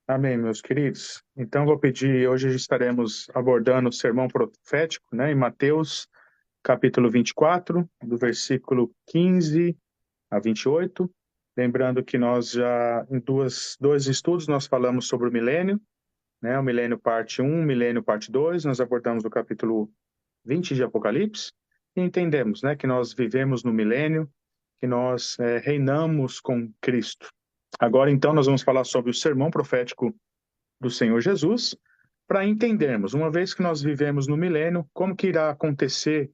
Amém, meus queridos. Então, vou pedir, hoje estaremos abordando o sermão profético, né, em Mateus, capítulo 24, do versículo 15 a 28. Lembrando que nós já, em dois estudos, nós falamos sobre o milênio, né, o milênio parte um, milênio parte 2. Nós abordamos o capítulo 20 de Apocalipse e entendemos, né, que nós vivemos no milênio, que nós reinamos com Cristo. Agora, então, nós vamos falar sobre o sermão profético do Senhor Jesus, para entendermos, uma vez que nós vivemos no milênio, como que irá acontecer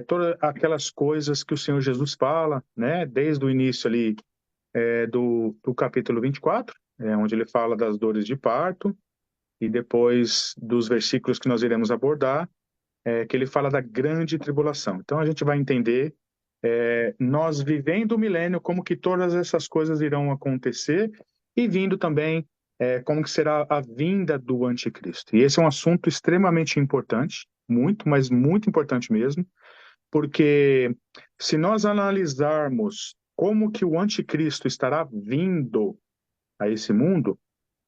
todas aquelas coisas que o Senhor Jesus fala, né, desde o início ali do capítulo 24, onde ele fala das dores de parto, e depois dos versículos que nós iremos abordar, que ele fala da grande tribulação. Então a gente vai entender, nós vivendo o milênio, como que todas essas coisas irão acontecer, e vindo também como que será a vinda do anticristo. E esse é um assunto extremamente importante, muito, mas muito importante mesmo, porque se nós analisarmos como que o anticristo estará vindo a esse mundo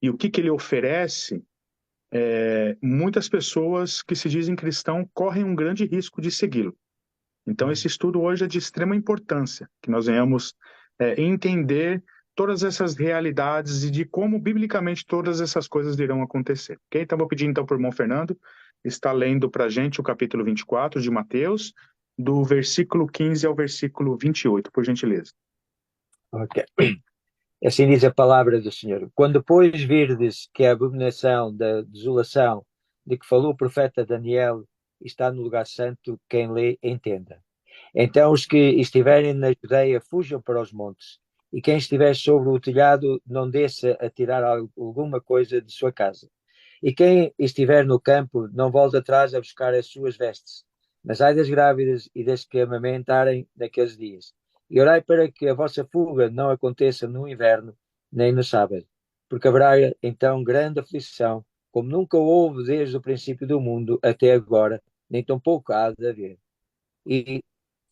e o que que ele oferece, muitas pessoas que se dizem cristão correm um grande risco de segui-lo. Então, esse estudo hoje é de extrema importância, que nós venhamos entender todas essas realidades e de como, biblicamente, todas essas coisas irão acontecer. Ok? Então, vou pedir, então, para o irmão Fernando estar lendo para a gente o capítulo 24 de Mateus, do versículo 15 ao versículo 28, por gentileza. Ok. Assim diz a palavra do Senhor. Quando, pois, virdes que a abominação da desolação de que falou o profeta Daniel está no lugar santo, quem lê, entenda. Então os que estiverem na Judeia fujam para os montes, e quem estiver sobre o telhado não desça a tirar alguma coisa de sua casa. E quem estiver no campo não volte atrás a buscar as suas vestes. Mas ai das grávidas e das que amamentarem naqueles dias. E orai para que a vossa fuga não aconteça no inverno, nem no sábado. Porque haverá então grande aflição, como nunca houve desde o princípio do mundo até agora, nem tampouco há de haver. E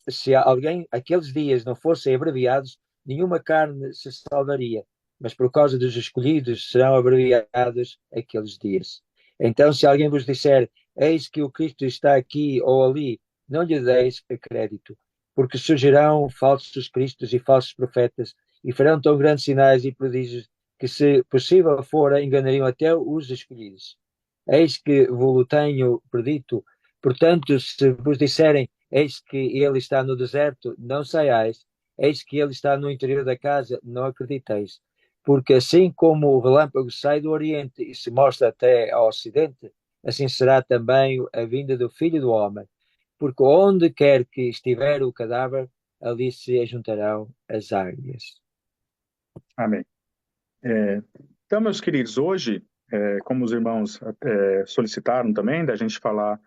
se alguém, aqueles dias não fossem abreviados, nenhuma carne se salvaria, mas por causa dos escolhidos serão abreviados aqueles dias. Então, se alguém vos disser, eis que o Cristo está aqui ou ali, não lhe deis crédito, porque surgirão falsos cristos e falsos profetas, e farão tão grandes sinais e prodígios que, se possível fora, enganariam até os escolhidos. Eis que vos tenho predito, portanto, se vos disserem, eis que ele está no deserto, não saiais. Eis que ele está no interior da casa, não acrediteis. Porque assim como o relâmpago sai do Oriente e se mostra até ao Ocidente, assim será também a vinda do Filho do Homem. Porque onde quer que estiver o cadáver, ali se ajuntarão as águias. Amém. É, então, meus queridos, hoje, como os irmãos solicitaram também, da gente falar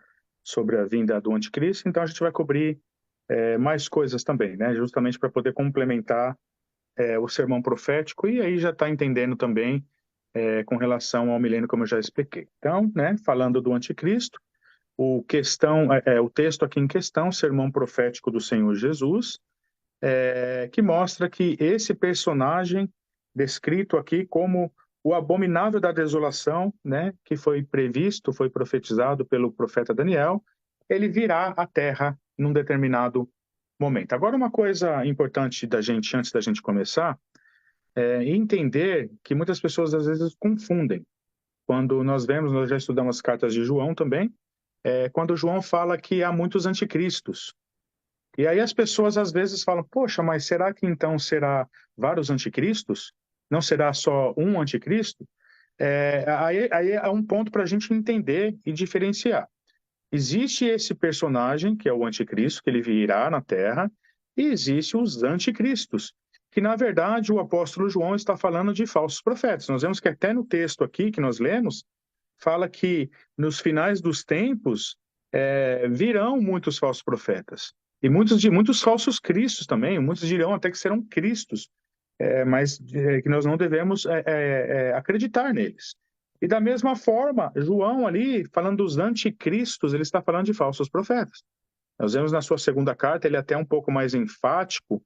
sobre a vinda do anticristo, então a gente vai cobrir mais coisas também, né? Justamente para poder complementar o sermão profético e aí já está entendendo também com relação ao milênio, como eu já expliquei. Então, né, falando do anticristo, o texto aqui em questão, sermão profético do Senhor Jesus, que mostra que esse personagem descrito aqui como o abominável da desolação, né, que foi previsto, foi profetizado pelo profeta Daniel, ele virá à Terra num determinado momento. Agora, uma coisa importante da gente, antes da gente começar, entender que muitas pessoas às vezes confundem. Quando nós vemos, nós já estudamos as cartas de João também, quando João fala que há muitos anticristos. E aí as pessoas às vezes falam, poxa, mas será que então será vários anticristos? Não será só um anticristo? Aí é um ponto para a gente entender e diferenciar. Existe esse personagem, que é o anticristo, que ele virá na Terra, e existe os anticristos, que na verdade o apóstolo João está falando de falsos profetas. Nós vemos que até no texto aqui que nós lemos, fala que nos finais dos tempos virão muitos falsos profetas. E muitos falsos cristos também, muitos dirão até que serão cristos, mas que nós não devemos acreditar neles. E da mesma forma, João ali, falando dos anticristos, ele está falando de falsos profetas. Nós vemos na sua segunda carta, ele é até um pouco mais enfático,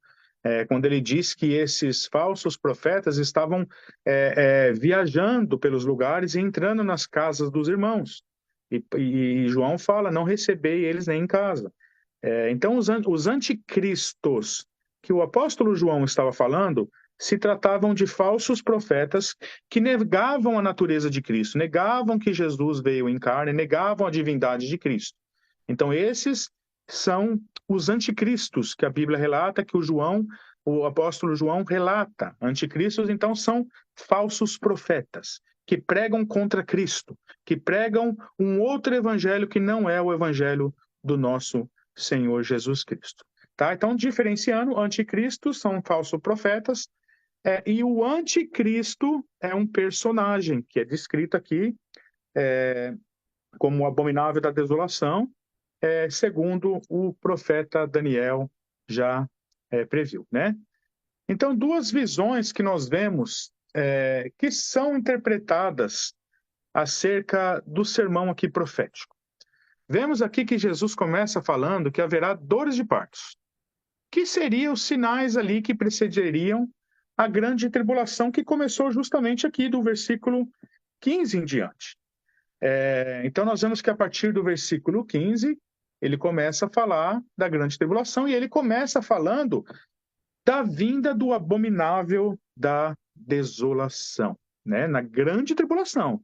quando ele diz que esses falsos profetas estavam viajando pelos lugares e entrando nas casas dos irmãos. E João fala, não recebei eles nem em casa. Então, os anticristos que o apóstolo João estava falando se tratavam de falsos profetas que negavam a natureza de Cristo, negavam que Jesus veio em carne, negavam a divindade de Cristo. Então, esses são os anticristos que a Bíblia relata, que o apóstolo João relata. Anticristos, então, são falsos profetas que pregam contra Cristo, que pregam um outro evangelho que não é o evangelho do nosso Senhor Jesus Cristo. Tá? Então, diferenciando, anticristos são falsos profetas, e o anticristo é um personagem que é descrito aqui como o abominável da desolação, segundo o profeta Daniel já previu, né? Então, duas visões que nós vemos que são interpretadas acerca do sermão aqui profético. Vemos aqui que Jesus começa falando que haverá dores de partos, que seriam os sinais ali que precederiam a grande tribulação que começou justamente aqui do versículo 15 em diante. Então, nós vemos que a partir do versículo 15, ele começa a falar da grande tribulação e ele começa falando da vinda do abominável da desolação, né? Na grande tribulação.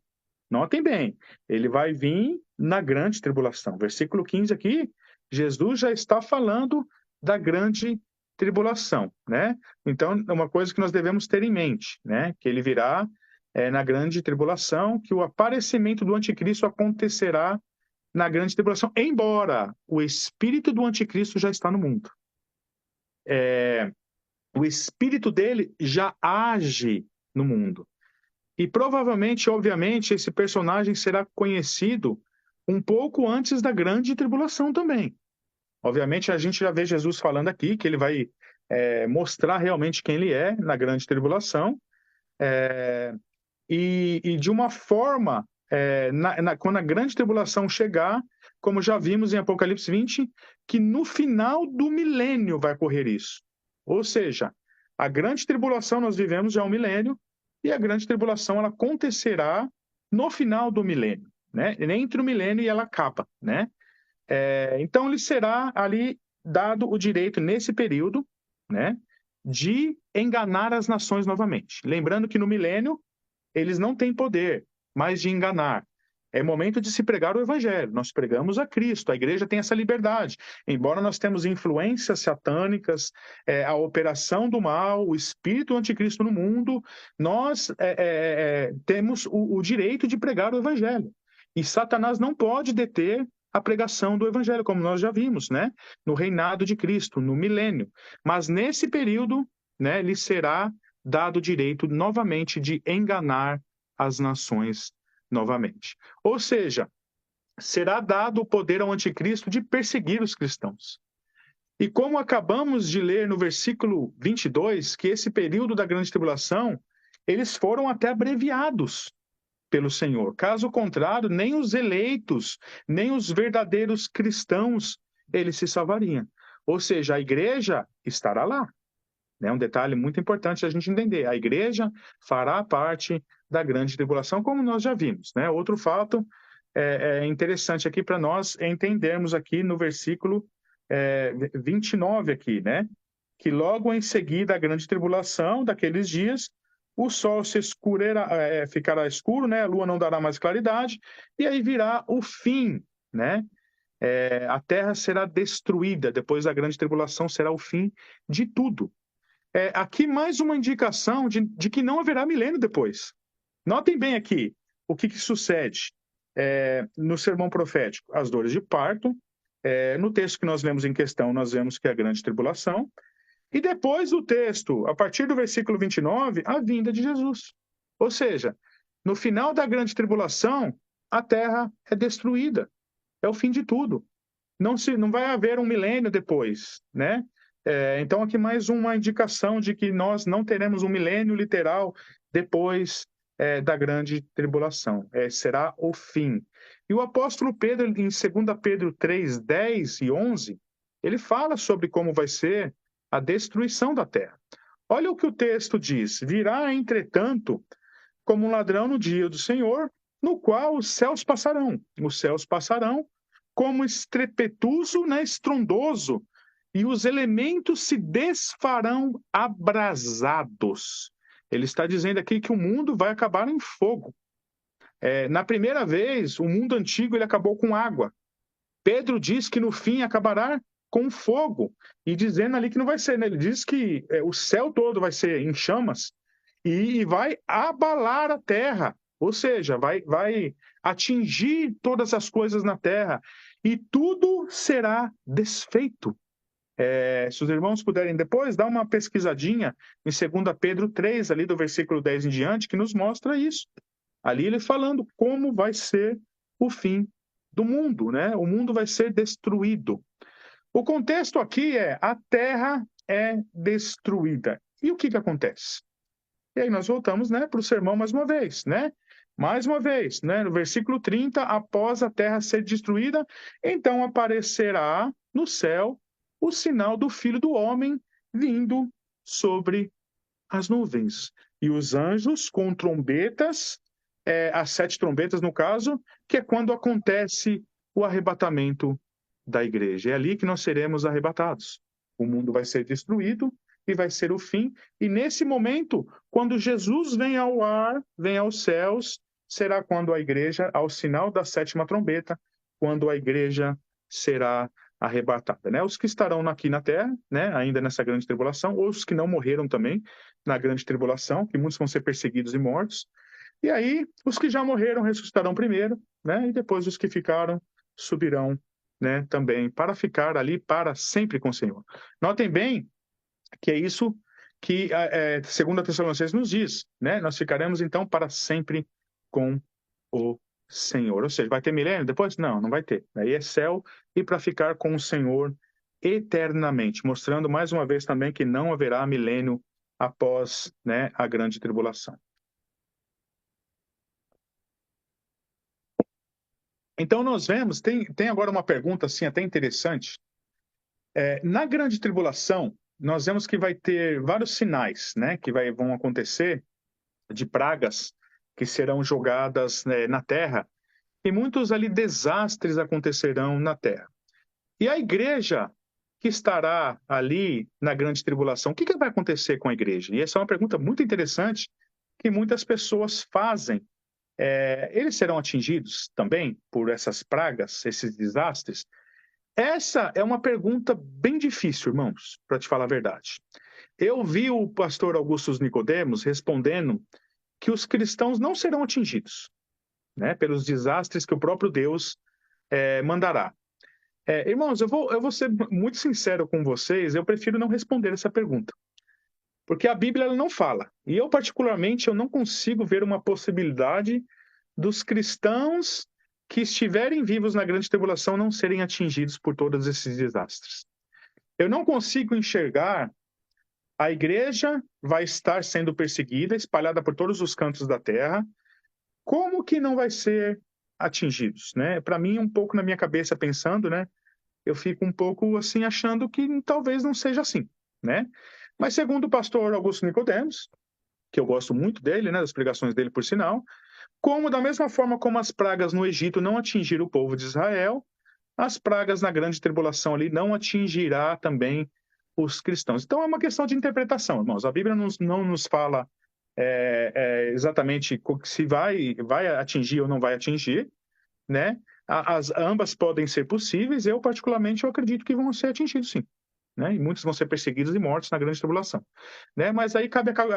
Notem bem, ele vai vir na grande tribulação. Versículo 15 aqui, Jesus já está falando da grande tribulação, né? Então, é uma coisa que nós devemos ter em mente, né? Que ele virá na grande tribulação, que o aparecimento do anticristo acontecerá na grande tribulação, embora o espírito do anticristo já está no mundo. O espírito dele já age no mundo. E provavelmente, obviamente, esse personagem será conhecido um pouco antes da grande tribulação também. Obviamente, a gente já vê Jesus falando aqui que ele vai mostrar realmente quem ele é na grande tribulação. E de uma forma, quando a grande tribulação chegar, como já vimos em Apocalipse 20, que no final do milênio vai ocorrer isso. Ou seja, a grande tribulação nós vivemos já um milênio, e a grande tribulação ela acontecerá no final do milênio, né? Entre o milênio e ela acaba, né? Então, lhe será ali dado o direito, nesse período, né, de enganar as nações novamente. Lembrando que no milênio, eles não têm poder mais de enganar. É momento de se pregar o evangelho. Nós pregamos a Cristo, a igreja tem essa liberdade. Embora nós temos influências satânicas, a operação do mal, o espírito anticristo no mundo, nós temos o direito de pregar o evangelho. E Satanás não pode deter a pregação do evangelho, como nós já vimos, né? No reinado de Cristo, no milênio. Mas nesse período, né, lhe será dado o direito novamente de enganar as nações novamente. Ou seja, será dado o poder ao anticristo de perseguir os cristãos. E como acabamos de ler no versículo 22, que esse período da grande tribulação, eles foram até abreviados pelo Senhor. Caso contrário, nem os eleitos, nem os verdadeiros cristãos, eles se salvariam. Ou seja, a igreja estará lá. É um detalhe muito importante a gente entender. A igreja fará parte da grande tribulação, como nós já vimos, né? Outro fato interessante aqui para nós entendermos aqui no versículo 29 aqui, né? Que logo em seguida a grande tribulação daqueles dias, o sol se ficará escuro, né? A lua não dará mais claridade, e aí virá o fim, né? A terra será destruída, depois da grande tribulação será o fim de tudo. Aqui mais uma indicação de que não haverá milênio depois. Notem bem aqui o que sucede no sermão profético. As dores de parto. No texto que nós lemos em questão, nós vemos que é a grande tribulação. E depois do texto, a partir do versículo 29, a vinda de Jesus. Ou seja, no final da grande tribulação, a terra é destruída. É o fim de tudo. Não vai haver um milênio depois, né? Então, aqui mais uma indicação de que nós não teremos um milênio literal depois da grande tribulação. Será o fim. E o apóstolo Pedro, em 2 Pedro 3, 10 e 11, ele fala sobre como vai ser a destruição da terra. Olha o que o texto diz: virá, entretanto, como um ladrão no dia do Senhor, no qual os céus passarão como estrepetuso, né, estrondoso, e os elementos se desfarão abrasados. Ele está dizendo aqui que o mundo vai acabar em fogo. Na primeira vez, o mundo antigo ele acabou com água. Pedro diz que no fim acabará com fogo, e dizendo ali que não vai ser, né? Ele diz que o céu todo vai ser em chamas e vai abalar a terra, ou seja, vai atingir todas as coisas na terra e tudo será desfeito. Se os irmãos puderem depois, dar uma pesquisadinha em 2 Pedro 3, ali do versículo 10 em diante, que nos mostra isso. Ali ele falando como vai ser o fim do mundo, né? O mundo vai ser destruído. O contexto aqui a terra é destruída. E o que acontece? E aí nós voltamos, né, para o sermão mais uma vez, né? Mais uma vez, né, no versículo 30, após a terra ser destruída, então aparecerá no céu o sinal do Filho do Homem vindo sobre as nuvens. E os anjos com trombetas, as 7 trombetas no caso, que é quando acontece o arrebatamento da igreja. É ali que nós seremos arrebatados. O mundo vai ser destruído e vai ser o fim. E nesse momento, quando Jesus vem ao ar, vem aos céus, será quando a igreja, ao sinal da 7ª trombeta, quando a igreja será arrebatada, né? Os que estarão aqui na terra, né, ainda nessa grande tribulação, ou os que não morreram também na grande tribulação, que muitos vão ser perseguidos e mortos. E aí, os que já morreram ressuscitarão primeiro, né? E depois os que ficaram subirão, né, também para ficar ali para sempre com o Senhor. Notem bem que é isso que 2 Tessalonicenses nos diz, né? Nós ficaremos então para sempre com o Senhor. Ou seja, vai ter milênio depois? Não, não vai ter. Aí é céu e para ficar com o Senhor eternamente, mostrando mais uma vez também que não haverá milênio após, né, a grande tribulação. Então nós vemos, tem agora uma pergunta assim até interessante. Na grande tribulação, nós vemos que vai ter vários sinais, né, que vão acontecer de pragas que serão jogadas, né, na terra, e muitos ali desastres acontecerão na terra. E a igreja que estará ali na grande tribulação, o que vai acontecer com a igreja? E essa é uma pergunta muito interessante que muitas pessoas fazem. Eles serão atingidos também por essas pragas, esses desastres? Essa é uma pergunta bem difícil, irmãos, para te falar a verdade. Eu vi o pastor Augusto Nicodemos respondendo que os cristãos não serão atingidos, né, pelos desastres que o próprio Deus mandará. Irmãos, eu vou ser muito sincero com vocês, eu prefiro não responder essa pergunta, porque a Bíblia ela não fala. E eu, particularmente, eu não consigo ver uma possibilidade dos cristãos que estiverem vivos na grande tribulação não serem atingidos por todos esses desastres. Eu não consigo enxergar a igreja vai estar sendo perseguida, espalhada por todos os cantos da terra. Como que não vai ser atingidos, né? Para mim, um pouco na minha cabeça pensando, né? Eu fico um pouco assim achando que talvez não seja assim, né? Mas segundo o pastor Augusto Nicodemos, que eu gosto muito dele, né, das pregações dele por sinal, como da mesma forma como as pragas no Egito não atingiram o povo de Israel, as pragas na grande tribulação ali não atingirá também os cristãos. Então é uma questão de interpretação, irmãos. A Bíblia não nos fala exatamente se vai atingir ou não vai atingir, né? Ambas podem ser possíveis. Eu, particularmente, eu acredito que vão ser atingidos, sim. Né? E muitos vão ser perseguidos e mortos na grande tribulação. Né? Mas aí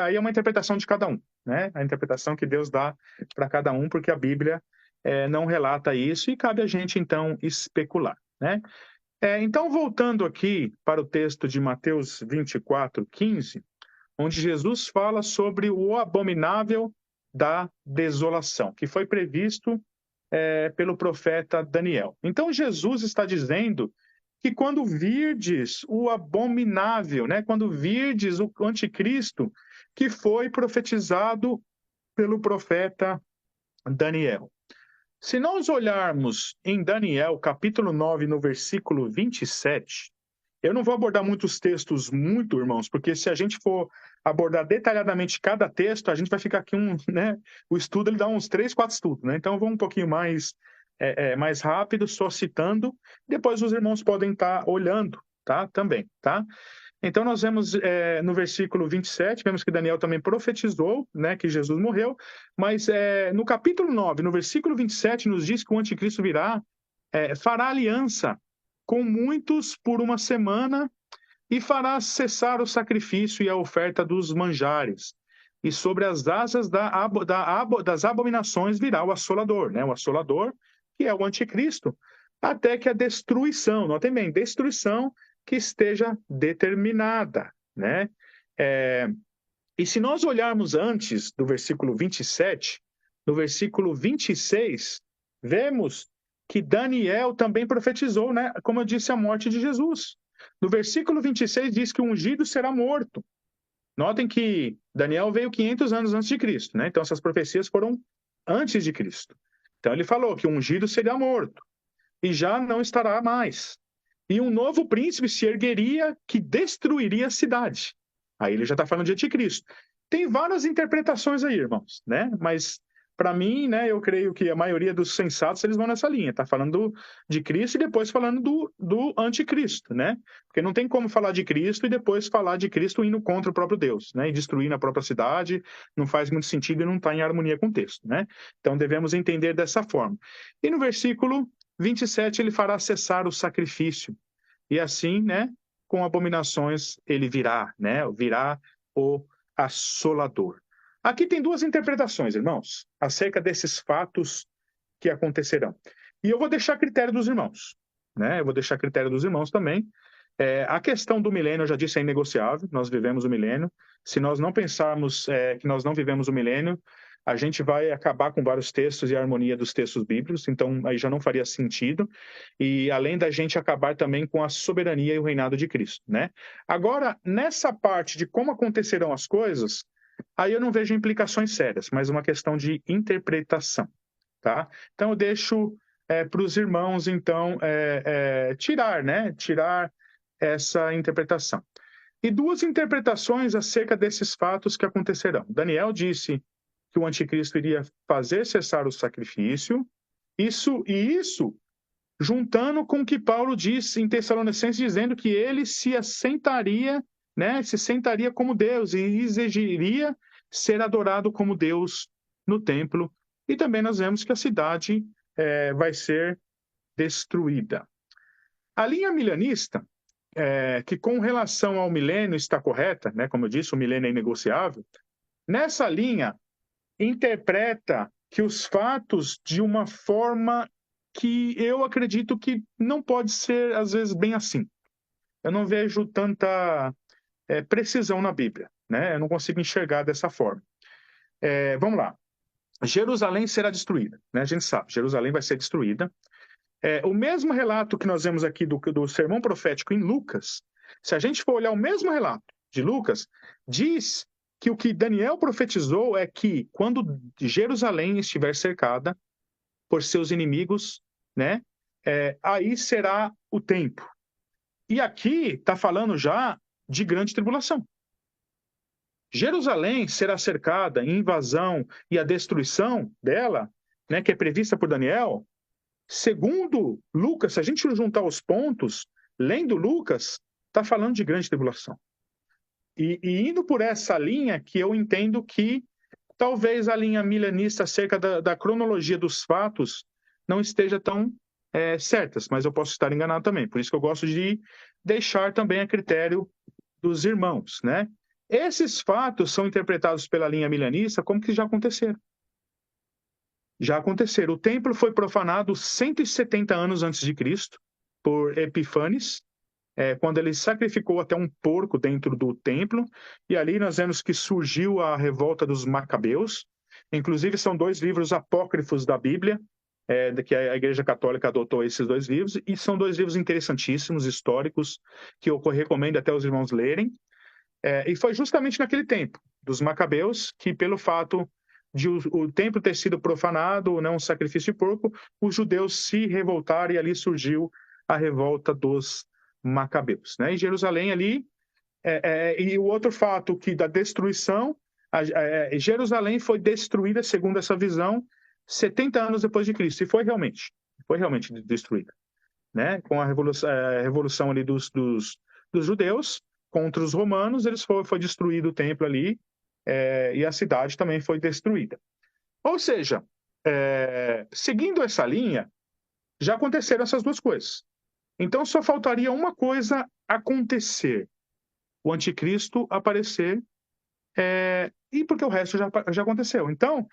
aí é uma interpretação de cada um. Né? A interpretação que Deus dá para cada um, porque a Bíblia não relata isso e cabe a gente, então, especular. Né? Então, voltando aqui para o texto de Mateus 24:15, onde Jesus fala sobre o abominável da desolação, que foi previsto pelo profeta Daniel. Então, Jesus está dizendo que quando virdes o abominável, né, quando virdes o anticristo, que foi profetizado pelo profeta Daniel. Se nós olharmos em Daniel, capítulo 9, no versículo 27, Eu não vou abordar muitos textos muito, irmãos, porque se a gente for abordar detalhadamente cada texto, a gente vai ficar aqui né? O estudo ele dá uns 3, 4 estudos, né? Então eu vou um pouquinho mais rápido, só citando. Depois os irmãos podem estar olhando, tá? Também, tá? Então nós vemos no versículo 27, vemos que Daniel também profetizou, né, que Jesus morreu, mas no capítulo 9, no versículo 27, nos diz que o anticristo virá, fará aliança com muitos por uma semana e fará cessar o sacrifício e a oferta dos manjares. E sobre as asas das abominações virá o assolador, né? O assolador, que é o anticristo, até que a destruição, notem bem, destruição que esteja determinada, né? E se nós olharmos antes do versículo 27, no versículo 26, vemos que Daniel também profetizou, né? Como eu disse, a morte de Jesus. No versículo 26 diz que o ungido será morto. Notem que Daniel veio 500 anos antes de Cristo, né? Então essas profecias foram antes de Cristo. Então ele falou que o ungido seria morto e já não estará mais. E um novo príncipe se ergueria que destruiria a cidade. Aí ele já está falando de anticristo. Tem várias interpretações aí, irmãos, né? Mas para mim, né, eu creio que a maioria dos sensatos eles vão nessa linha. Tá falando de Cristo e depois falando do anticristo, né? Porque não tem como falar de Cristo e depois falar de Cristo indo contra o próprio Deus, né? E destruindo a própria cidade. Não faz muito sentido e não está em harmonia com o texto, né? Então devemos entender dessa forma. E no versículo 27, ele fará cessar o sacrifício. E assim, né, com abominações ele virá, né? Virá o assolador. Aqui tem duas interpretações, irmãos, acerca desses fatos que acontecerão. E eu vou deixar a critério dos irmãos, né? Eu vou deixar a critério dos irmãos também. A questão do milênio, eu já disse, é inegociável. Nós vivemos o milênio. Se nós não pensarmos que nós não vivemos o milênio, a gente vai acabar com vários textos e a harmonia dos textos bíblicos, então aí já não faria sentido. E além da gente acabar também com a soberania e o reinado de Cristo, né? Agora, nessa parte de como acontecerão as coisas, aí eu não vejo implicações sérias, mas uma questão de interpretação, tá? Então eu deixo para os irmãos, então, tirar, né? Tirar essa interpretação. E duas interpretações acerca desses fatos que acontecerão. Daniel disse que o anticristo iria fazer cessar o sacrifício, isso juntando com o que Paulo disse em Tessalonicenses, dizendo que ele se assentaria, né, se sentaria como Deus e exigiria ser adorado como Deus no templo. E também nós vemos que a cidade vai ser destruída. A linha milenista, que com relação ao milênio está correta, né, como eu disse, o milênio é inegociável, nessa linha interpreta que os fatos de uma forma que eu acredito que não pode ser, às vezes, bem assim. Eu não vejo tanta precisão na Bíblia, né? Eu não consigo enxergar dessa forma. Vamos lá. Jerusalém será destruída, né? A gente sabe, Jerusalém vai ser destruída. O mesmo relato que nós vemos aqui do sermão profético em Lucas, se a gente for olhar o mesmo relato de Lucas, diz que o que Daniel profetizou é que quando Jerusalém estiver cercada por seus inimigos, né, aí será o tempo. E aqui está falando já de grande tribulação. Jerusalém será cercada, invasão e a destruição dela, né, que é prevista por Daniel. Segundo Lucas, se a gente juntar os pontos, lendo Lucas, está falando de grande tribulação. E indo por essa linha que eu entendo que talvez a linha milenista acerca da cronologia dos fatos não esteja tão certas, mas eu posso estar enganado também. Por isso que eu gosto de deixar também a critério dos irmãos, né? Esses fatos são interpretados pela linha milenista como que já aconteceram. Já aconteceram. O templo foi profanado 170 anos antes de Cristo por Epifanes, quando ele sacrificou até um porco dentro do templo, e ali nós vemos que surgiu a revolta dos Macabeus. Inclusive, são dois livros apócrifos da Bíblia, que a Igreja Católica adotou esses dois livros, e são dois livros interessantíssimos, históricos, que eu recomendo até os irmãos lerem. E foi justamente naquele tempo, dos Macabeus, que pelo fato de o templo ter sido profanado, né, um sacrifício de porco, os judeus se revoltaram e ali surgiu a revolta dos Macabeus, né? E Jerusalém ali, e o outro fato que da destruição, Jerusalém foi destruída, segundo essa visão, 70 anos depois de Cristo, e foi realmente destruída, né? Com a revolução ali dos judeus contra os romanos, foi destruído o templo ali, e a cidade também foi destruída. Ou seja, seguindo essa linha, já aconteceram essas duas coisas. Então só faltaria uma coisa acontecer: o anticristo aparecer, e porque o resto já aconteceu. Então,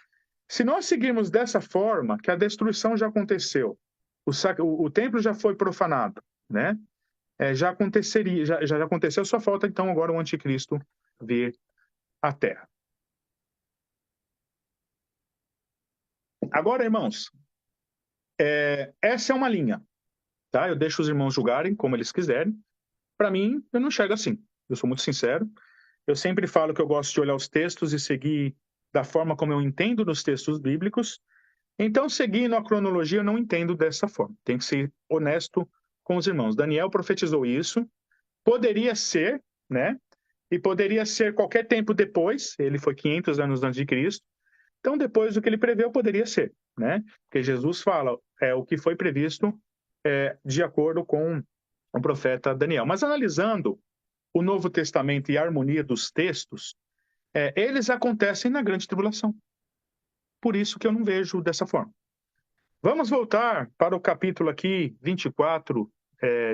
se nós seguirmos dessa forma, que a destruição já aconteceu, o templo já foi profanado, né? Já aconteceria, já aconteceu, só falta então agora o anticristo vir à Terra. Agora, irmãos, essa é uma linha, tá? Eu deixo os irmãos julgarem como eles quiserem. Para mim, eu não enxergo assim. Eu sou muito sincero. Eu sempre falo que eu gosto de olhar os textos e seguir da forma como eu entendo nos textos bíblicos. Então, seguindo a cronologia, eu não entendo dessa forma. Tem que ser honesto com os irmãos. Daniel profetizou isso. Poderia ser, né? E poderia ser qualquer tempo depois. Ele foi 500 anos antes de Cristo. Então, depois do que ele preveu, poderia ser, né? Porque Jesus fala o que foi previsto de acordo com o profeta Daniel. Mas analisando o Novo Testamento e a harmonia dos textos, eles acontecem na grande tribulação. Por isso que eu não vejo dessa forma. Vamos voltar para o capítulo aqui, 24,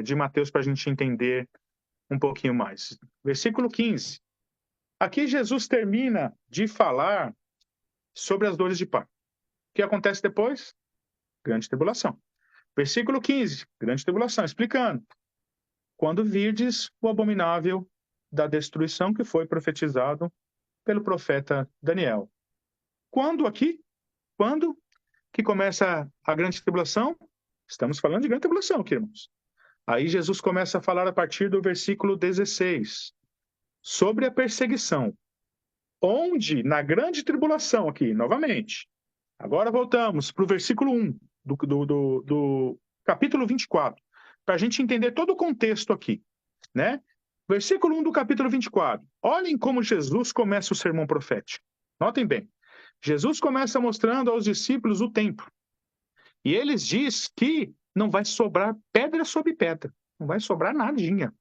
de Mateus, para a gente entender um pouquinho mais. Versículo 15. Aqui Jesus termina de falar sobre as dores de parto. O que acontece depois? Grande tribulação. Versículo 15, grande tribulação, explicando. Quando virdes o abominável da destruição que foi profetizado pelo profeta Daniel. Quando aqui? Quando que começa a grande tribulação? Estamos falando de grande tribulação aqui, irmãos. Aí Jesus começa a falar a partir do versículo 16 sobre a perseguição. Onde, na grande tribulação aqui, novamente. Agora voltamos para o versículo 1 do capítulo 24, para a gente entender todo o contexto aqui, né? Versículo 1 do capítulo 24. Olhem como Jesus começa o sermão profético. Notem bem. Jesus começa mostrando aos discípulos o templo. E eles diz que não vai sobrar pedra sobre pedra. Não vai sobrar nadinha.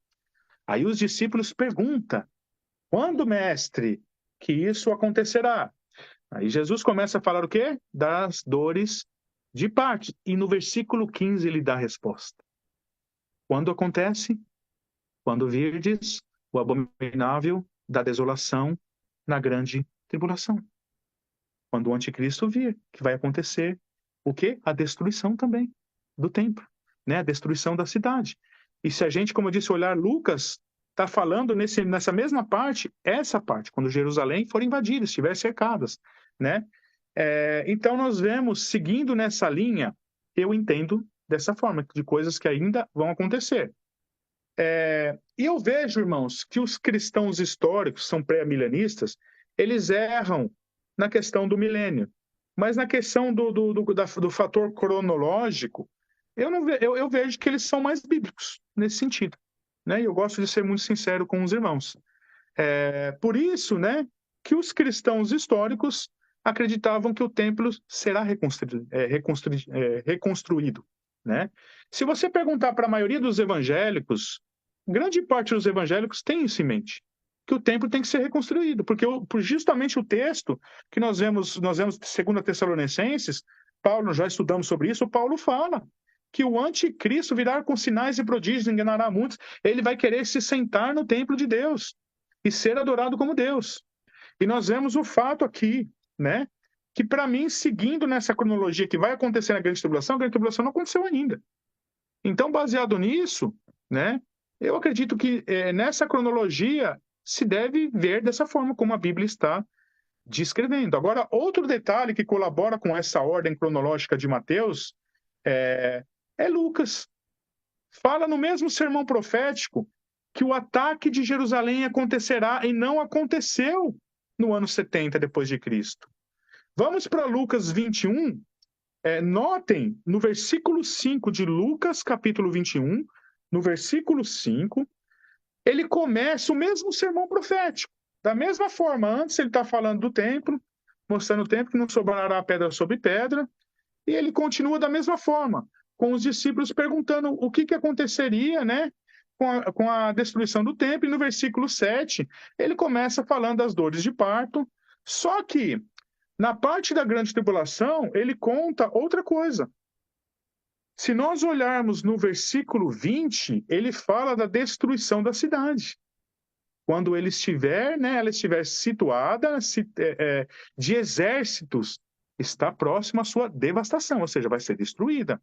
Aí os discípulos perguntam: quando, mestre, que isso acontecerá? Aí Jesus começa a falar o quê? Das dores de parto. E no versículo 15 ele dá a resposta. Quando acontece? Quando virdes o abominável da desolação na grande tribulação. Quando o anticristo vir, que vai acontecer o quê? A destruição também do templo, né? A destruição da cidade. E se a gente, como eu disse, olhar Lucas, está falando nessa mesma parte, essa parte, quando Jerusalém for invadida, estiver cercadas, né? Então nós vemos, seguindo nessa linha, eu entendo dessa forma, de coisas que ainda vão acontecer. E eu vejo, irmãos, que os cristãos históricos, são pré-milenistas, eles erram na questão do milênio. Mas na questão do fator cronológico, eu vejo que eles são mais bíblicos nesse sentido. Né? E eu gosto de ser muito sincero com os irmãos. Por isso, né, que os cristãos históricos acreditavam que o templo será reconstruído. Né? Se você perguntar para a maioria dos evangélicos, grande parte dos evangélicos tem isso em mente, que o templo tem que ser reconstruído, porque justamente o texto que nós vemos 2 Tessalonicenses, Paulo, já estudamos sobre isso, Paulo fala que o anticristo virá com sinais e prodígios, enganará muitos, ele vai querer se sentar no templo de Deus e ser adorado como Deus. E nós vemos o fato aqui, né, que para mim, seguindo nessa cronologia que vai acontecer na grande tribulação, a grande tribulação não aconteceu ainda. Então, baseado nisso, né, eu acredito que nessa cronologia se deve ver dessa forma como a Bíblia está descrevendo. Agora, outro detalhe que colabora com essa ordem cronológica de Mateus é Lucas. Fala no mesmo sermão profético que o ataque de Jerusalém acontecerá e não aconteceu no ano 70 depois de Cristo. Vamos para Lucas 21. Notem no versículo 5 de Lucas, capítulo 21, no versículo 5, ele começa o mesmo sermão profético. Da mesma forma, antes ele está falando do templo, mostrando o templo que não sobrará pedra sobre pedra, e ele continua da mesma forma, com os discípulos perguntando o que aconteceria, né, com a destruição do templo, e no versículo 7, ele começa falando das dores de parto, só que na parte da grande tribulação, ele conta outra coisa. Se nós olharmos no versículo 20, ele fala da destruição da cidade. Quando ele estiver, né, ela estiver situada de exércitos, está próxima à sua devastação, ou seja, vai ser destruída.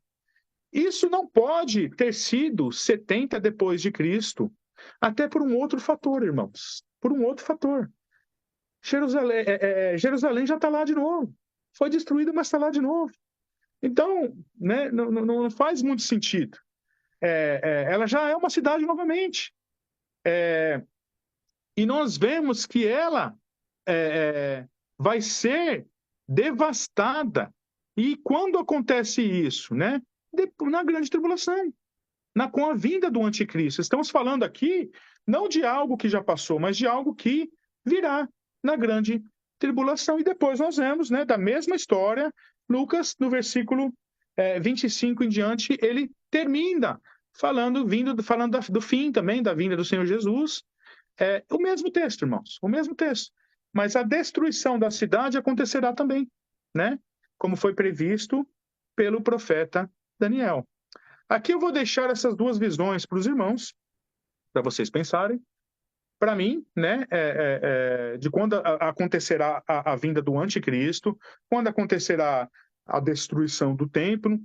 Isso não pode ter sido 70 depois de Cristo, até por um outro fator, irmãos. Por um outro fator. Jerusalém já está lá de novo. Foi destruída, mas está lá de novo. Então, né, não faz muito sentido. Ela já é uma cidade novamente. E nós vemos que ela vai ser devastada. E quando acontece isso? Né? Na grande tribulação, com a vinda do anticristo. Estamos falando aqui não de algo que já passou, mas de algo que virá na grande tribulação. E depois nós vemos, né, da mesma história, Lucas, no versículo 25 em diante, ele termina falando do fim também, da vinda do Senhor Jesus. O mesmo texto, irmãos, o mesmo texto. Mas a destruição da cidade acontecerá também, né? Como foi previsto pelo profeta Daniel. Aqui eu vou deixar essas duas visões para os irmãos, para vocês pensarem. Para mim, né, de quando acontecerá a vinda do anticristo, quando acontecerá a destruição do templo,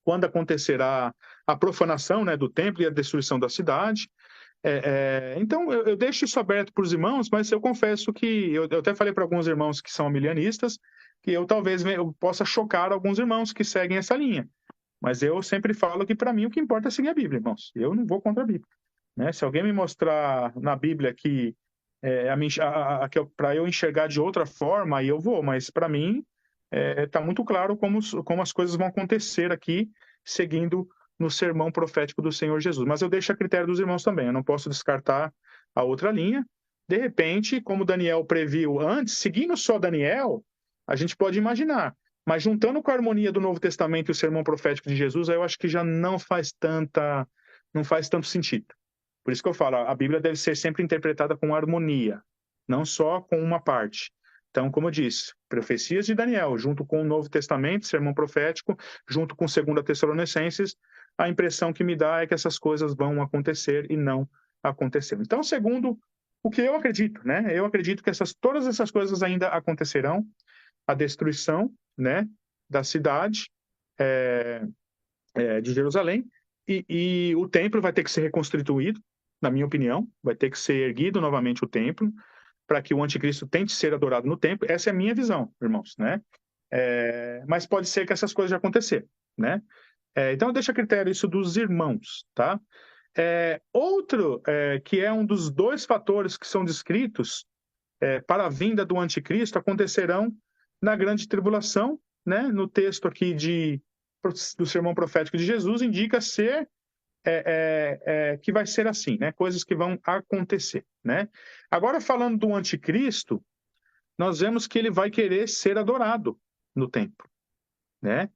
quando acontecerá a profanação, né, do templo e a destruição da cidade. Então, eu deixo isso aberto para os irmãos, mas eu confesso que eu até falei para alguns irmãos que são milianistas que talvez eu possa chocar alguns irmãos que seguem essa linha. Mas eu sempre falo que, para mim, o que importa é seguir a Bíblia, irmãos. Eu não vou contra a Bíblia. Né? Se alguém me mostrar na Bíblia que para eu enxergar de outra forma, aí eu vou. Mas, para mim, está muito claro como as coisas vão acontecer aqui, seguindo no sermão profético do Senhor Jesus. Mas eu deixo a critério dos irmãos também. Eu não posso descartar a outra linha. De repente, como Daniel previu antes, seguindo só Daniel, a gente pode imaginar. Mas juntando com a harmonia do Novo Testamento e o sermão profético de Jesus, aí eu acho que já não faz tanto sentido. Por isso que eu falo, a Bíblia deve ser sempre interpretada com harmonia, não só com uma parte. Então, como eu disse, profecias de Daniel, junto com o Novo Testamento, sermão profético, junto com 2 Tessalonicenses, a impressão que me dá é que essas coisas vão acontecer e não aconteceram. Então, segundo o que eu acredito, né? Eu acredito que todas essas coisas ainda acontecerão, a destruição, né, da cidade de Jerusalém, e o templo vai ter que ser reconstituído, na minha opinião, vai ter que ser erguido novamente o templo, para que o anticristo tente ser adorado no templo. Essa é a minha visão, irmãos, né? Mas pode ser que essas coisas já aconteçam, né? Então, deixa a critério isso dos irmãos, tá? Outro, que é um dos dois fatores que são descritos para a vinda do anticristo, acontecerão na grande tribulação, né? No texto aqui do sermão profético de Jesus, indica ser que vai ser assim, né? Coisas que vão acontecer, né? Agora, falando do anticristo, nós vemos que ele vai querer ser adorado no templo, né?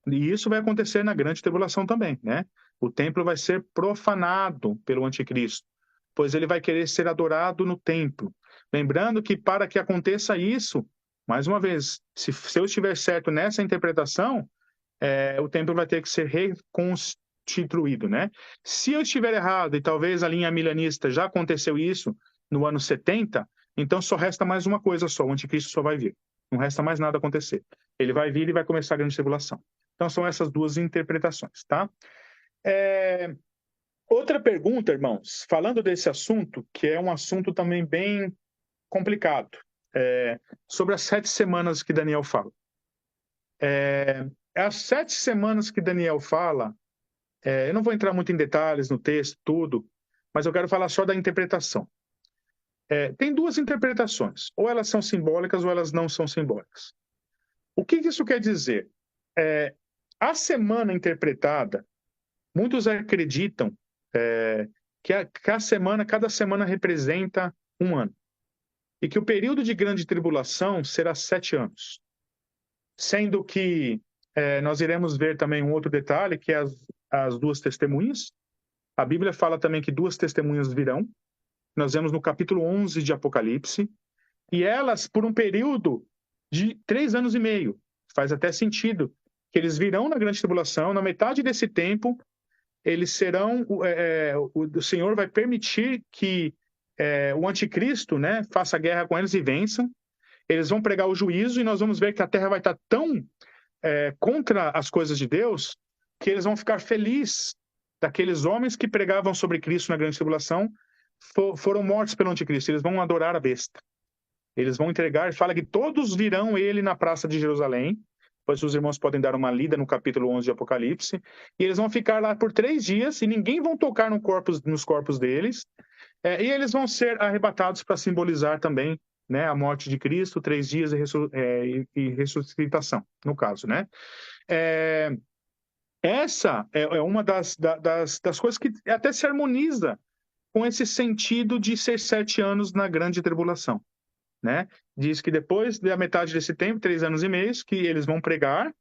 E isso vai acontecer na grande tribulação também, né? O templo vai ser profanado pelo anticristo, pois ele vai querer ser adorado no templo. Lembrando que para que aconteça isso, mais uma vez, se eu estiver certo nessa interpretação, o templo vai ter que ser reconstituído, né? Se eu estiver errado, e talvez a linha milanista já aconteceu isso no ano 70, então só resta mais uma coisa só, o anticristo só vai vir. Não resta mais nada acontecer. Ele vai vir e vai começar a grande tribulação. Então são essas duas interpretações, tá? Outra pergunta, irmãos, falando desse assunto, que é um assunto também bem complicado, sobre as 7 semanas que Daniel fala. As 7 semanas que Daniel fala, eu não vou entrar muito em detalhes no texto, tudo, mas eu quero falar só da interpretação. Tem duas interpretações, ou elas são simbólicas ou elas não são simbólicas. O que isso quer dizer? A semana interpretada muitos acreditam cada semana representa um ano. E que o período de grande tribulação será 7 anos. Sendo que nós iremos ver também um outro detalhe, que é as duas testemunhas. A Bíblia fala também que duas testemunhas virão. Nós vemos no capítulo 11 de Apocalipse. E elas, por um período de 3 anos e meio. Faz até sentido que eles virão na grande tribulação. Na metade desse tempo, eles serão... o Senhor vai permitir que o anticristo, né, faça guerra com eles e vença. Eles vão pregar o juízo e nós vamos ver que a terra vai estar tão contra as coisas de Deus que eles vão ficar felizes daqueles homens que pregavam sobre Cristo na grande tribulação foram mortos pelo anticristo. Eles vão adorar a besta. Eles vão entregar, fala que todos virão ele na praça de Jerusalém, pois os irmãos podem dar uma lida no capítulo 11 de Apocalipse, e eles vão ficar lá por 3 dias e ninguém vão tocar nos corpos deles, e eles vão ser arrebatados para simbolizar também, né, a morte de Cristo, 3 dias e ressuscitação, no caso, né? Essa é uma das coisas que até se harmoniza com esse sentido de ser 7 anos na grande tribulação, né? Diz que depois da metade desse tempo, 3 anos e meio, que eles vão pregar,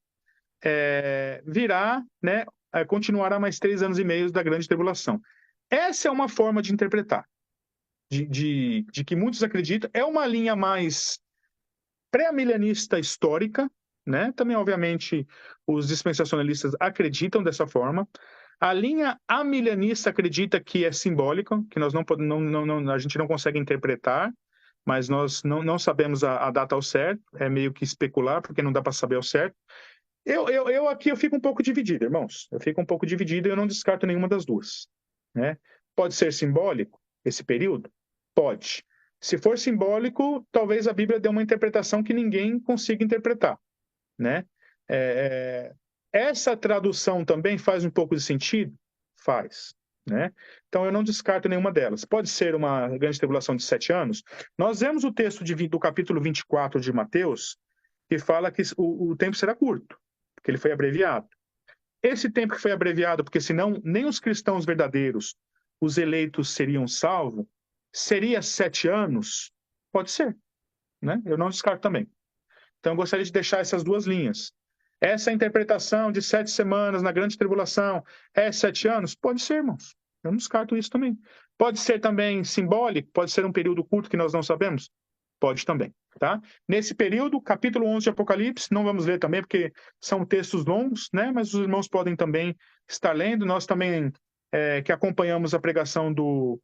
virá, né, continuará mais 3 anos e meio da grande tribulação. Essa é uma forma de interpretar, de que muitos acreditam, é uma linha mais pré-milenista histórica, né? Também, obviamente, os dispensacionalistas acreditam dessa forma. A linha amilenista acredita que é simbólica, que nós a gente não consegue interpretar, mas nós não sabemos a data ao certo, é meio que especular, porque não dá para saber ao certo. Aqui eu fico um pouco dividido, irmãos. Eu fico um pouco dividido e eu não descarto nenhuma das duas, né? Pode ser simbólico esse período? Pode. Se for simbólico, talvez a Bíblia dê uma interpretação que ninguém consiga interpretar, né? Essa tradução também faz um pouco de sentido? Faz, né? Então eu não descarto nenhuma delas. Pode ser uma grande tribulação de 7 anos? Nós vemos o texto do capítulo 24 de Mateus, que fala que o tempo será curto, porque ele foi abreviado. Esse tempo que foi abreviado, porque senão nem os cristãos verdadeiros, os eleitos, seriam salvos, seria 7 anos? Pode ser, né? Eu não descarto também. Então eu gostaria de deixar essas duas linhas. Essa interpretação de 7 semanas na grande tribulação é 7 anos? Pode ser, irmãos. Eu não descarto isso também. Pode ser também simbólico? Pode ser um período curto que nós não sabemos? Pode também, tá? Nesse período, capítulo 11 de Apocalipse, não vamos ler também, porque são textos longos, né? Mas os irmãos podem também estar lendo. Nós também, que acompanhamos a pregação do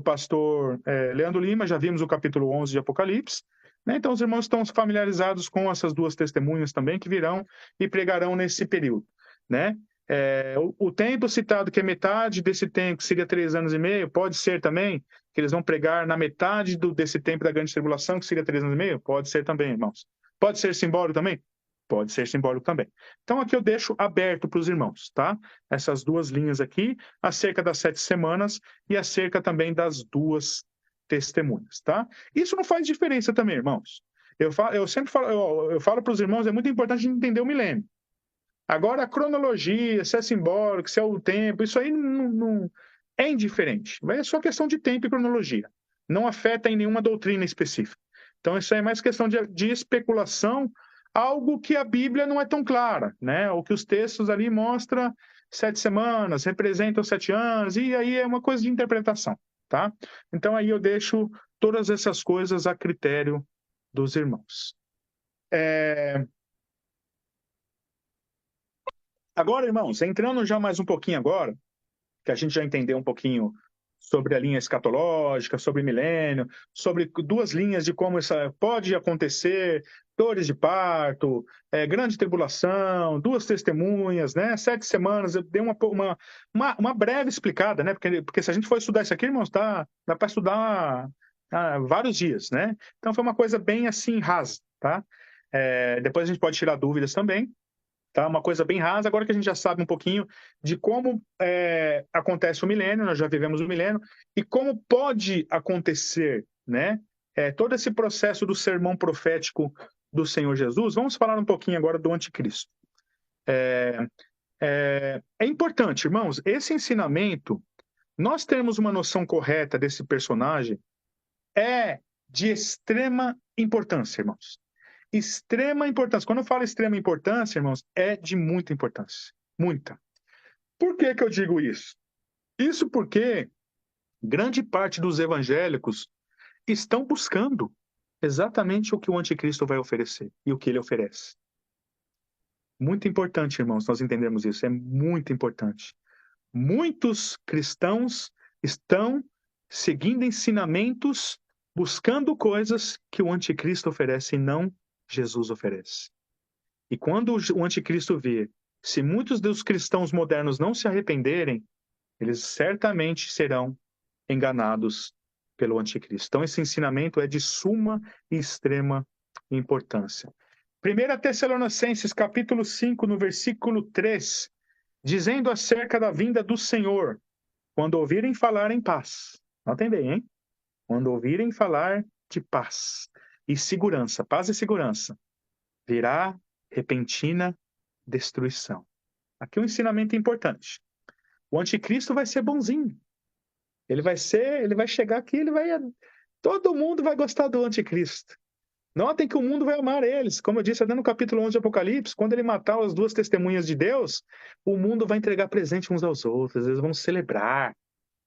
pastor Leandro Lima, já vimos o capítulo 11 de Apocalipse, né? Então, os irmãos estão familiarizados com essas duas testemunhas também, que virão e pregarão nesse período, né? O tempo citado, que é metade desse tempo, que seria 3 anos e meio, pode ser também que eles vão pregar na metade desse tempo da grande tribulação, que seria 3 anos e meio? Pode ser também, irmãos. Pode ser simbólico também? Pode ser simbólico também. Então, aqui eu deixo aberto para os irmãos, tá? Essas duas linhas aqui, acerca das 7 semanas e acerca também das duas testemunhas, tá? Isso não faz diferença também, irmãos. Eu sempre falo, eu falo para os irmãos, é muito importante entender o milênio. Agora, a cronologia, se é simbólico, se é o tempo, isso aí não é indiferente. Mas é só questão de tempo e cronologia. Não afeta em nenhuma doutrina específica. Então, isso aí é mais questão de especulação, algo que a Bíblia não é tão clara, né? O que os textos ali mostram 7 semanas, representam 7 anos, e aí é uma coisa de interpretação, tá? Então, aí eu deixo todas essas coisas a critério dos irmãos. Agora, irmãos, entrando já mais um pouquinho agora, que a gente já entendeu um pouquinho sobre a linha escatológica, sobre milênio, sobre duas linhas de como isso pode acontecer, dores de parto, grande tribulação, duas testemunhas, né? 7 semanas, eu dei uma breve explicada, né? Porque se a gente for estudar isso aqui, irmãos, dá para estudar vários dias, né? Então foi uma coisa bem assim rasa, tá? Depois a gente pode tirar dúvidas também. Tá? Uma coisa bem rasa, agora que a gente já sabe um pouquinho de como acontece o milênio, nós já vivemos o milênio, e como pode acontecer, né? Todo esse processo do sermão profético do Senhor Jesus. Vamos falar um pouquinho agora do anticristo. É importante, irmãos, esse ensinamento, nós termos uma noção correta desse personagem, é de extrema importância, irmãos. Extrema importância. Quando eu falo extrema importância, irmãos, é de muita importância. Muita. Por que que eu digo isso? Isso porque grande parte dos evangélicos estão buscando exatamente o que o anticristo vai oferecer e o que ele oferece. Muito importante, irmãos, nós entendermos isso. É muito importante. Muitos cristãos estão seguindo ensinamentos, buscando coisas que o anticristo oferece e não Jesus oferece. E quando o anticristo vir, se muitos dos cristãos modernos não se arrependerem, eles certamente serão enganados pelo anticristo. Então esse ensinamento é de suma e extrema importância. 1 Tessalonicenses capítulo 5, no versículo 3, dizendo acerca da vinda do Senhor, quando ouvirem falar em paz. Notem bem, hein? Quando ouvirem falar de paz e segurança, paz e segurança, virá repentina destruição. Aqui um ensinamento importante. O anticristo vai ser bonzinho. Ele vai chegar aqui, todo mundo vai gostar do anticristo. Notem que o mundo vai amar eles. Como eu disse no capítulo 11 de Apocalipse, quando ele matar as duas testemunhas de Deus, o mundo vai entregar presente uns aos outros, eles vão celebrar,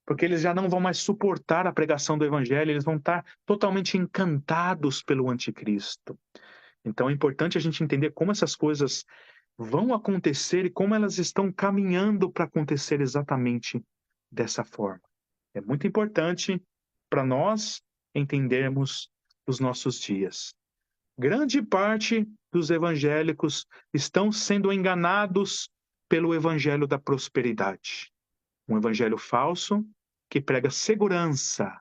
porque eles já não vão mais suportar a pregação do evangelho, eles vão estar totalmente encantados pelo anticristo. Então é importante a gente entender como essas coisas vão acontecer e como elas estão caminhando para acontecer exatamente dessa forma. É muito importante para nós entendermos os nossos dias. Grande parte dos evangélicos estão sendo enganados pelo evangelho da prosperidade. Um evangelho falso que prega segurança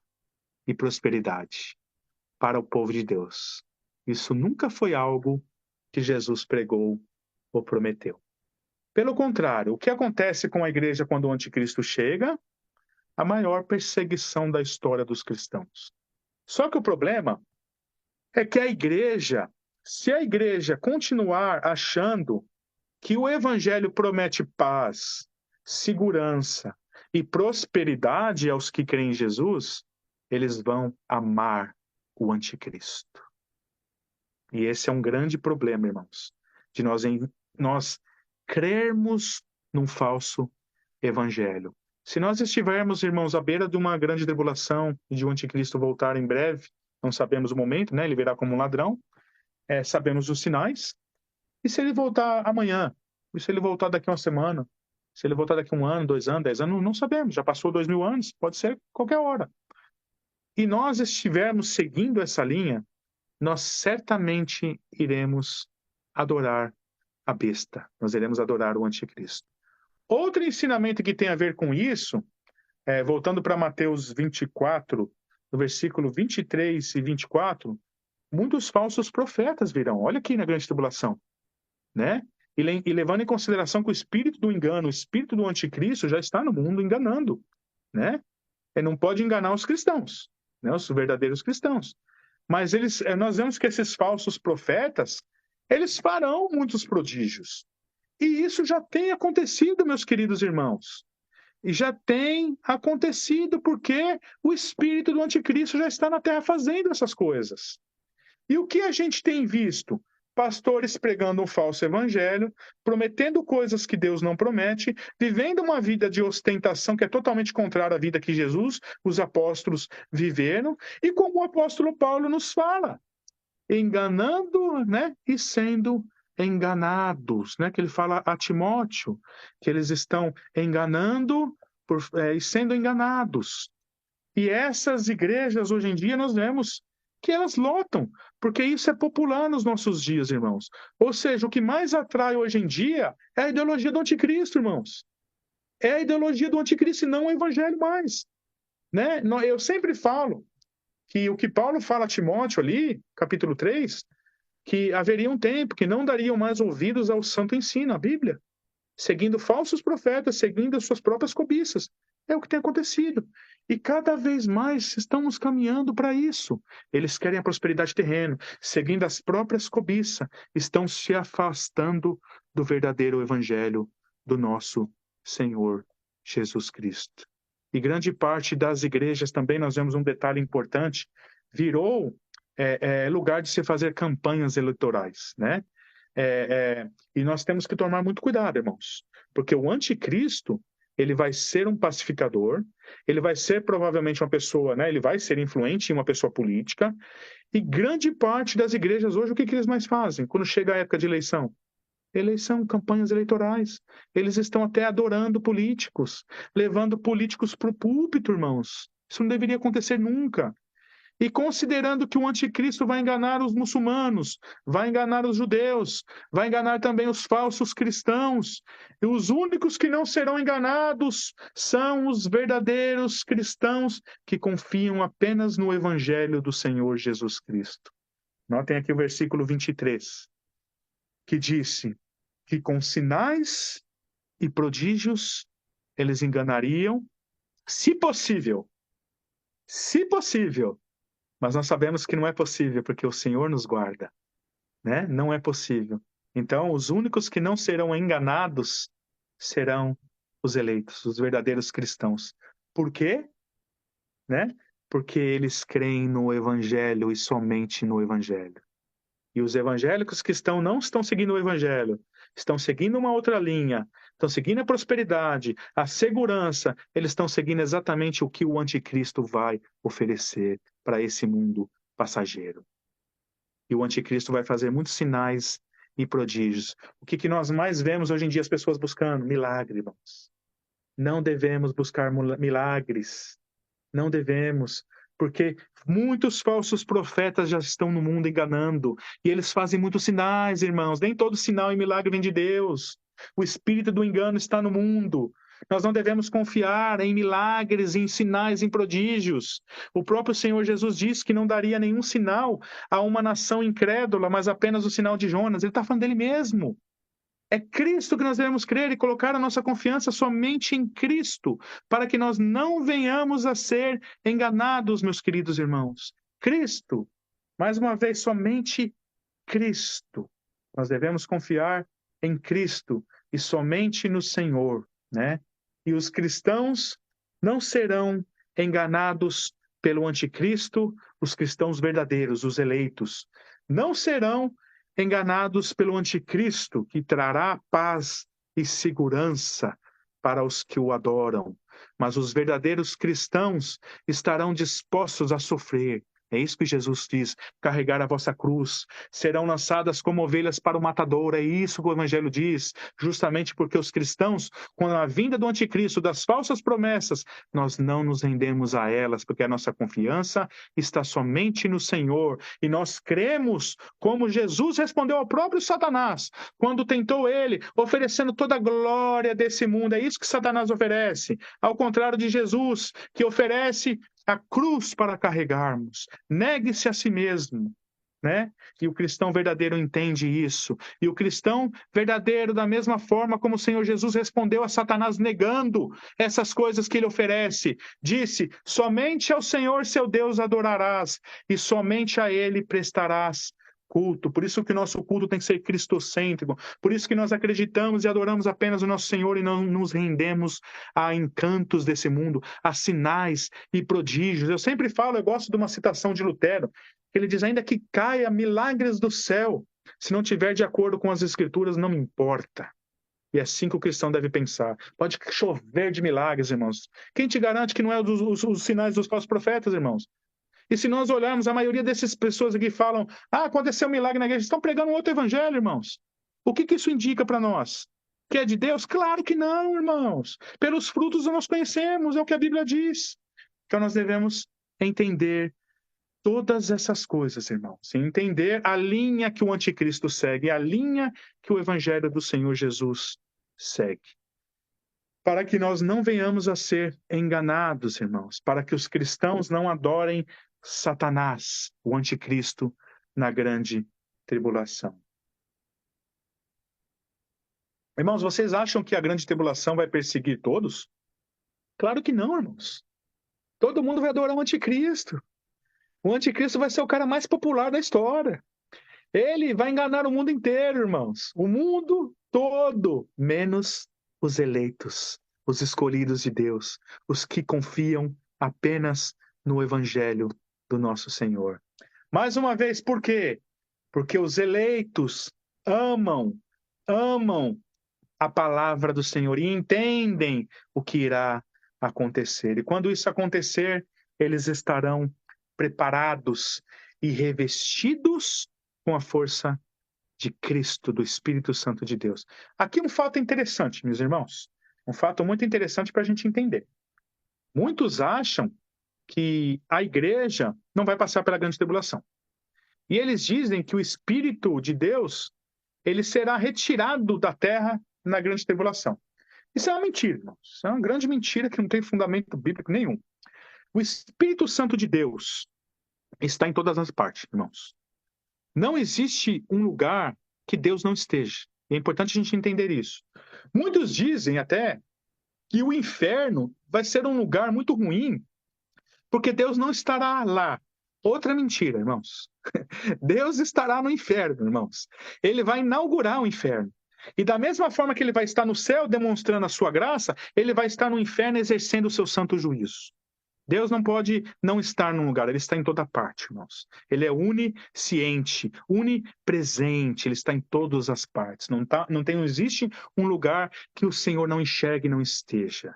e prosperidade para o povo de Deus. Isso nunca foi algo que Jesus pregou ou prometeu. Pelo contrário, o que acontece com a igreja quando o anticristo chega? A maior perseguição da história dos cristãos. Só que o problema é que se a igreja continuar achando que o evangelho promete paz, segurança e prosperidade aos que creem em Jesus, eles vão amar o anticristo. E esse é um grande problema, irmãos, de nós crermos num falso evangelho. Se nós estivermos, irmãos, à beira de uma grande tribulação e de o anticristo voltar em breve, não sabemos o momento, né? Ele virá como um ladrão, sabemos os sinais. E se ele voltar amanhã? E se ele voltar daqui a uma semana? Se ele voltar daqui a 1 ano, 2 anos, 10 anos? Não sabemos. Já passou 2000 anos, pode ser qualquer hora. E nós estivermos seguindo essa linha, nós certamente iremos adorar a besta. Nós iremos adorar o anticristo. Outro ensinamento que tem a ver com isso, voltando para Mateus 24, no versículo 23 e 24, muitos falsos profetas virão. Olha aqui na grande tribulação, né? E levando em consideração que o espírito do engano, o espírito do anticristo já está no mundo enganando, né? Ele não pode enganar os cristãos, né? Os verdadeiros cristãos. Mas nós vemos que esses falsos profetas, eles farão muitos prodígios. E isso já tem acontecido, meus queridos irmãos. E já tem acontecido porque o espírito do anticristo já está na terra fazendo essas coisas. E o que a gente tem visto? Pastores pregando um falso evangelho, prometendo coisas que Deus não promete, vivendo uma vida de ostentação que é totalmente contrária à vida que Jesus, os apóstolos, viveram, e como o apóstolo Paulo nos fala, enganando, né, e sendo enganados, né, que ele fala a Timóteo, que eles estão enganando e sendo enganados. E essas igrejas, hoje em dia, nós vemos que elas lotam, porque isso é popular nos nossos dias, irmãos. Ou seja, o que mais atrai hoje em dia é a ideologia do anticristo, irmãos. É a ideologia do anticristo e não o evangelho mais. Né? Eu sempre falo que o que Paulo fala a Timóteo ali, capítulo 3, que haveria um tempo que não dariam mais ouvidos ao santo ensino, a Bíblia, seguindo falsos profetas, seguindo as suas próprias cobiças. É o que tem acontecido. E cada vez mais estamos caminhando para isso. Eles querem a prosperidade terrena, seguindo as próprias cobiças, estão se afastando do verdadeiro evangelho do nosso Senhor Jesus Cristo. E grande parte das igrejas também, nós vemos um detalhe importante, virou lugar de se fazer campanhas eleitorais, né? E nós temos que tomar muito cuidado, irmãos, porque o anticristo, ele vai ser um pacificador, ele vai ser provavelmente uma pessoa, né? Ele vai ser influente em uma pessoa política, e grande parte das igrejas hoje, o que eles mais fazem quando chega a época de eleição? Eleição, campanhas eleitorais. Eles estão até adorando políticos, levando políticos para o púlpito, irmãos. Isso não deveria acontecer nunca. E considerando que o anticristo vai enganar os muçulmanos, vai enganar os judeus, vai enganar também os falsos cristãos, e os únicos que não serão enganados são os verdadeiros cristãos que confiam apenas no evangelho do Senhor Jesus Cristo. Notem aqui o versículo 23, que disse que com sinais e prodígios eles enganariam, se possível, mas nós sabemos que não é possível, porque o Senhor nos guarda, né? Não é possível. Então, os únicos que não serão enganados serão os eleitos, os verdadeiros cristãos. Por quê? Né? Porque eles creem no Evangelho e somente no Evangelho. E os evangélicos que não estão seguindo o Evangelho, estão seguindo uma outra linha, estão seguindo a prosperidade, a segurança, eles estão seguindo exatamente o que o anticristo vai oferecer para esse mundo passageiro. E o anticristo vai fazer muitos sinais e prodígios. O que nós mais vemos hoje em dia as pessoas buscando? Milagre, irmãos. Não devemos buscar milagres. Não devemos, porque muitos falsos profetas já estão no mundo enganando, e eles fazem muitos sinais, irmãos. Nem todo sinal e milagre vem de Deus. O espírito do engano está no mundo. Nós não devemos confiar em milagres, em sinais, em prodígios. O próprio Senhor Jesus disse que não daria nenhum sinal a uma nação incrédula, mas apenas o sinal de Jonas. Ele está falando dele mesmo. É Cristo que nós devemos crer e colocar a nossa confiança somente em Cristo, para que nós não venhamos a ser enganados, meus queridos irmãos. Cristo, mais uma vez, somente Cristo. Nós devemos confiar em Cristo e somente no Senhor, né? E os cristãos não serão enganados pelo anticristo, os cristãos verdadeiros, os eleitos, não serão enganados pelo anticristo, que trará paz e segurança para os que o adoram. Mas os verdadeiros cristãos estarão dispostos a sofrer. É isso que Jesus diz: carregar a vossa cruz. Serão lançadas como ovelhas para o matador. É isso que o Evangelho diz. Justamente porque os cristãos, com a vinda do anticristo, das falsas promessas, nós não nos rendemos a elas, porque a nossa confiança está somente no Senhor. E nós cremos como Jesus respondeu ao próprio Satanás, quando tentou ele, oferecendo toda a glória desse mundo. É isso que Satanás oferece. Ao contrário de Jesus, que oferece a cruz para carregarmos. Negue-se a si mesmo, né? E o cristão verdadeiro entende isso. E o cristão verdadeiro, da mesma forma como o Senhor Jesus respondeu a Satanás negando essas coisas que ele oferece, disse: somente ao Senhor seu Deus adorarás e somente a ele prestarás culto. Por isso que o nosso culto tem que ser cristocêntrico. Por isso que nós acreditamos e adoramos apenas o nosso Senhor e não nos rendemos a encantos desse mundo, a sinais e prodígios. Eu sempre falo, eu gosto de uma citação de Lutero, que ele diz: ainda que caia milagres do céu, se não tiver de acordo com as escrituras, não me importa. E é assim que o cristão deve pensar. Pode chover de milagres, irmãos. Quem te garante que não é os sinais dos falsos profetas, irmãos? E se nós olharmos, a maioria dessas pessoas aqui falam: aconteceu um milagre na igreja, estão pregando um outro evangelho, irmãos. O que isso indica para nós? Que é de Deus? Claro que não, irmãos. Pelos frutos nós conhecemos, é o que a Bíblia diz. Então nós devemos entender todas essas coisas, irmãos. Entender a linha que o anticristo segue, a linha que o evangelho do Senhor Jesus segue. Para que nós não venhamos a ser enganados, irmãos. Para que os cristãos não adorem Satanás, o anticristo, na grande tribulação. Irmãos, vocês acham que a grande tribulação vai perseguir todos? Claro que não, irmãos. Todo mundo vai adorar o anticristo. O anticristo vai ser o cara mais popular da história. Ele vai enganar o mundo inteiro, irmãos. O mundo todo, menos os eleitos, os escolhidos de Deus, os que confiam apenas no Evangelho do nosso Senhor. Mais uma vez, por quê? Porque os eleitos amam a palavra do Senhor e entendem o que irá acontecer. E quando isso acontecer, eles estarão preparados e revestidos com a força de Cristo, do Espírito Santo de Deus. Aqui um fato interessante, meus irmãos. Um fato muito interessante para a gente entender. Muitos acham que a igreja não vai passar pela grande tribulação. E eles dizem que o Espírito de Deus ele será retirado da terra na grande tribulação. Isso é uma mentira, irmãos. Isso é uma grande mentira que não tem fundamento bíblico nenhum. O Espírito Santo de Deus está em todas as partes, irmãos. Não existe um lugar que Deus não esteja. É importante a gente entender isso. Muitos dizem até que o inferno vai ser um lugar muito ruim, porque Deus não estará lá. Outra mentira, irmãos. Deus estará no inferno, irmãos. Ele vai inaugurar o inferno. E da mesma forma que ele vai estar no céu demonstrando a sua graça, ele vai estar no inferno exercendo o seu santo juízo. Deus não pode não estar num lugar, ele está em toda parte, irmãos. Ele é onisciente, onipresente, ele está em todas as partes. Não existe um lugar que o Senhor não enxergue e não esteja.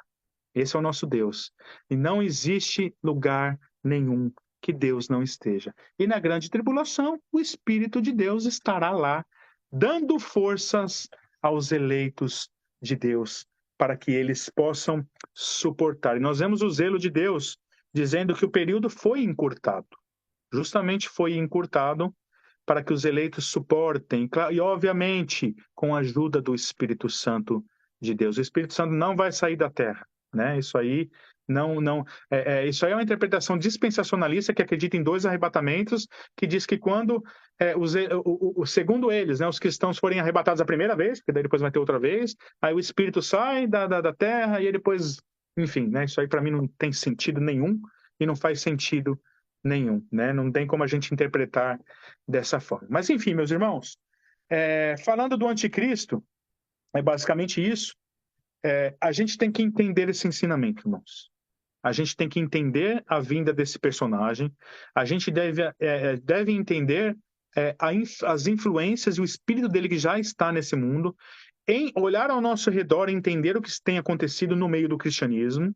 Esse é o nosso Deus. E não existe lugar nenhum que Deus não esteja. E na grande tribulação, o Espírito de Deus estará lá, dando forças aos eleitos de Deus, para que eles possam suportar. E nós vemos o zelo de Deus dizendo que o período foi encurtado. Justamente foi encurtado para que os eleitos suportem, e obviamente com a ajuda do Espírito Santo de Deus. O Espírito Santo não vai sair da terra, né? Isso aí isso aí é uma interpretação dispensacionalista que acredita em dois arrebatamentos, que diz que quando segundo eles, né, os cristãos forem arrebatados a primeira vez, porque daí depois vai ter outra vez, aí o Espírito sai da terra e ele depois, enfim, né? Isso aí para mim não tem sentido nenhum e não faz sentido nenhum, né? Não tem como a gente interpretar dessa forma. Mas enfim, meus irmãos, falando do anticristo, é basicamente isso. A gente tem que entender esse ensinamento, irmãos. A gente tem que entender a vinda desse personagem. A gente deve entender as influências e o espírito dele que já está nesse mundo, em olhar ao nosso redor e entender o que tem acontecido no meio do cristianismo,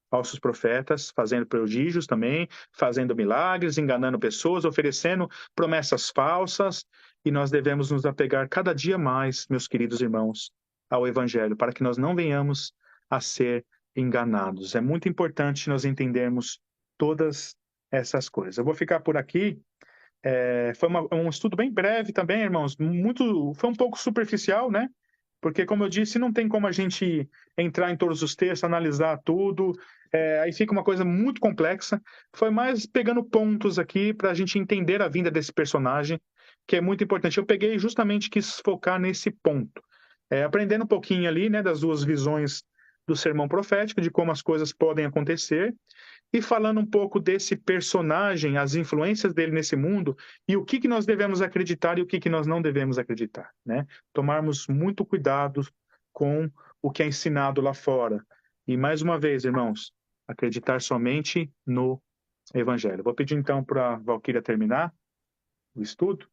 falsos profetas, fazendo prodígios também, fazendo milagres, enganando pessoas, oferecendo promessas falsas, e nós devemos nos apegar cada dia mais, meus queridos irmãos, ao Evangelho, para que nós não venhamos a ser enganados. É muito importante nós entendermos todas essas coisas. Eu vou ficar por aqui. Foi um estudo bem breve também, irmãos, foi um pouco superficial, né? Porque, como eu disse, não tem como a gente entrar em todos os textos, analisar tudo, aí fica uma coisa muito complexa. Foi mais pegando pontos aqui para a gente entender a vinda desse personagem, que é muito importante. Eu peguei justamente quis focar nesse ponto, aprendendo um pouquinho ali, né, das duas visões do sermão profético, de como as coisas podem acontecer, e falando um pouco desse personagem, as influências dele nesse mundo e o que nós devemos acreditar e o que nós não devemos acreditar, né? Tomarmos muito cuidado com o que é ensinado lá fora. E mais uma vez, irmãos, acreditar somente no Evangelho. Vou pedir então para a Valquíria terminar o estudo.